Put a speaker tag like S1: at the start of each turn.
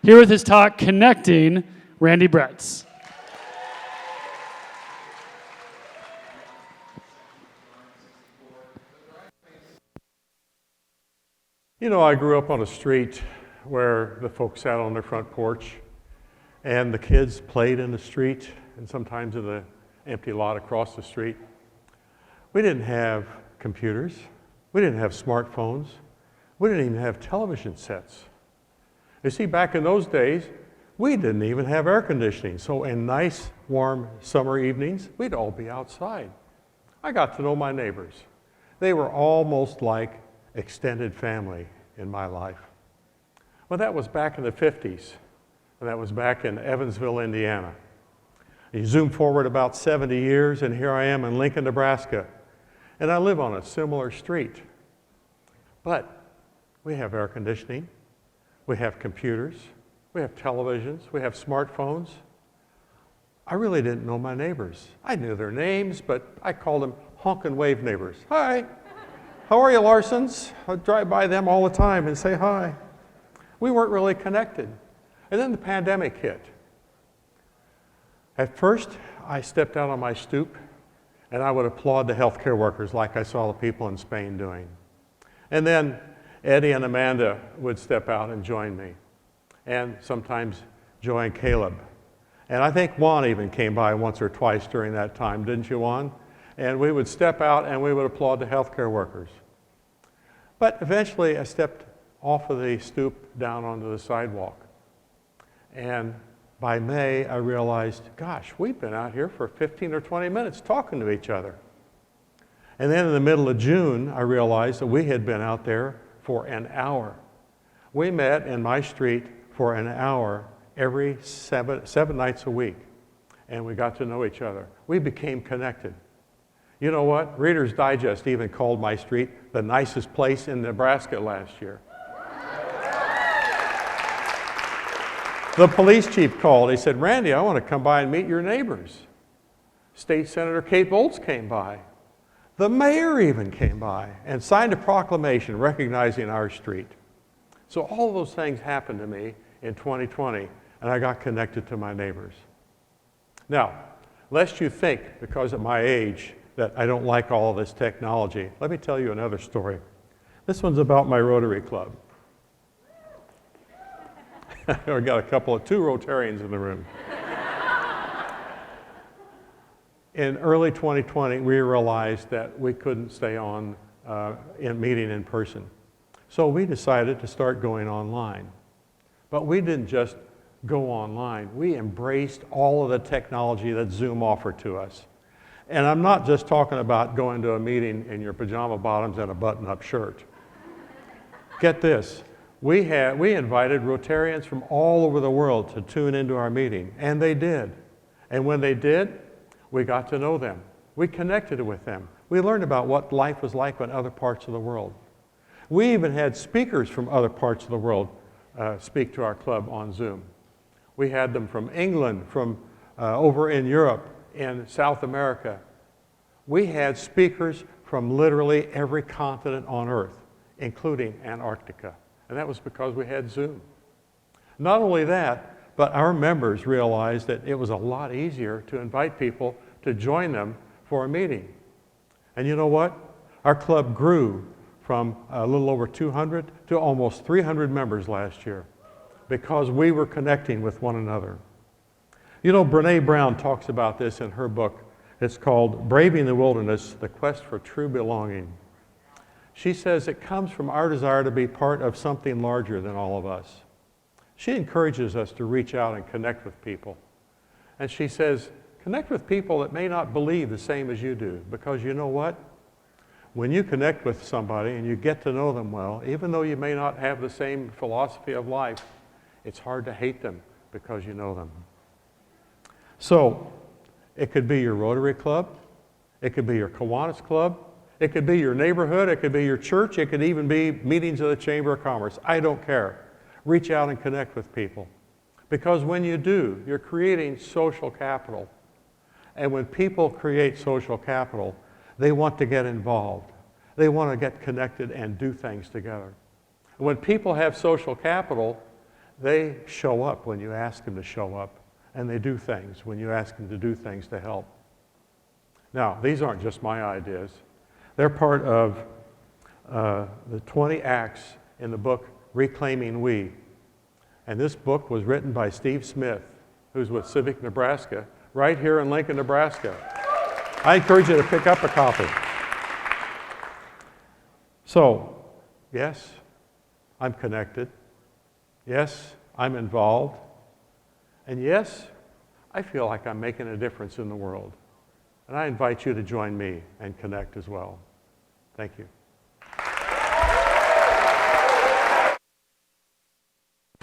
S1: Here with his talk, Connecting, Randy Bretz.
S2: You know, I grew up on a street where the folks sat on their front porch and the kids played in the street and sometimes in the empty lot across the street. We didn't have computers. We didn't have smartphones. We didn't even have television sets. You see, back in those days, we didn't even have air conditioning. So in nice, warm summer evenings, we'd all be outside. I got to know my neighbors. They were almost like extended family in my life. Well, that was back in the 50s, and that was back in Evansville, Indiana. You zoom forward about 70 years, and here I am in Lincoln, Nebraska, and I live on a similar street. But we have air conditioning, we have computers, we have televisions, we have smartphones. I really didn't know my neighbors. I knew their names, but I called them honk and wave neighbors. Hi. How are you, Larsons? I drive by them all the time and say hi. We weren't really connected. And then the pandemic hit. At first, I stepped out on my stoop and I would applaud the healthcare workers like I saw the people in Spain doing. And then Eddie and Amanda would step out and join me. And sometimes Joy and Caleb. And I think Juan even came by once or twice during that time, didn't you, Juan? And we would step out and we would applaud the healthcare workers. But eventually I stepped off of the stoop down onto the sidewalk. And by May, I realized, gosh, we've been out here for 15 or 20 minutes talking to each other. And then in the middle of June, I realized that we had been out there for an hour. We met in my street for an hour every seven nights a week. And we got to know each other. We became connected. You know what? Reader's Digest even called my street the nicest place in Nebraska last year. The police chief called. He said, Randy, I want to come by and meet your neighbors. State Senator Kate Bolts came by. The mayor even came by and signed a proclamation recognizing our street. So all of those things happened to me in 2020, and I got connected to my neighbors. Now, lest you think, because of my age, that I don't like all of this technology, let me tell you another story. This one's about my Rotary Club. We got two Rotarians in the room. In early 2020, we realized that we couldn't stay on meeting in person. So we decided to start going online. But we didn't just go online. We embraced all of the technology that Zoom offered to us. And I'm not just talking about going to a meeting in your pajama bottoms and a button-up shirt. Get this. We invited Rotarians from all over the world to tune into our meeting, and they did. And when they did, we got to know them. We connected with them. We learned about what life was like in other parts of the world. We even had speakers from other parts of the world speak to our club on Zoom. We had them from England, from over in Europe, in South America. We had speakers from literally every continent on Earth, including Antarctica. And that was because we had Zoom. Not only that, but our members realized that it was a lot easier to invite people to join them for a meeting. And you know what? Our club grew from a little over 200 to almost 300 members last year because we were connecting with one another. You know, Brene Brown talks about this in her book. It's called Braving the Wilderness, The Quest for True Belonging. She says it comes from our desire to be part of something larger than all of us. She encourages us to reach out and connect with people. And she says, connect with people that may not believe the same as you do, because you know what? When you connect with somebody and you get to know them well, even though you may not have the same philosophy of life, it's hard to hate them because you know them. So, it could be your Rotary Club, it could be your Kiwanis Club, it could be your neighborhood, it could be your church, it could even be meetings of the Chamber of Commerce. I don't care. Reach out and connect with people. Because when you do, you're creating social capital. And when people create social capital, they want to get involved. They want to get connected and do things together. When people have social capital, they show up when you ask them to show up, and they do things when you ask them to do things to help. Now, these aren't just my ideas. They're part of the 20 acts in the book Reclaiming We. And this book was written by Steve Smith, who's with Civic Nebraska, right here in Lincoln, Nebraska. I encourage you to pick up a copy. So, yes, I'm connected. Yes, I'm involved. And yes, I feel like I'm making a difference in the world. And I invite you to join me and connect as well. Thank you.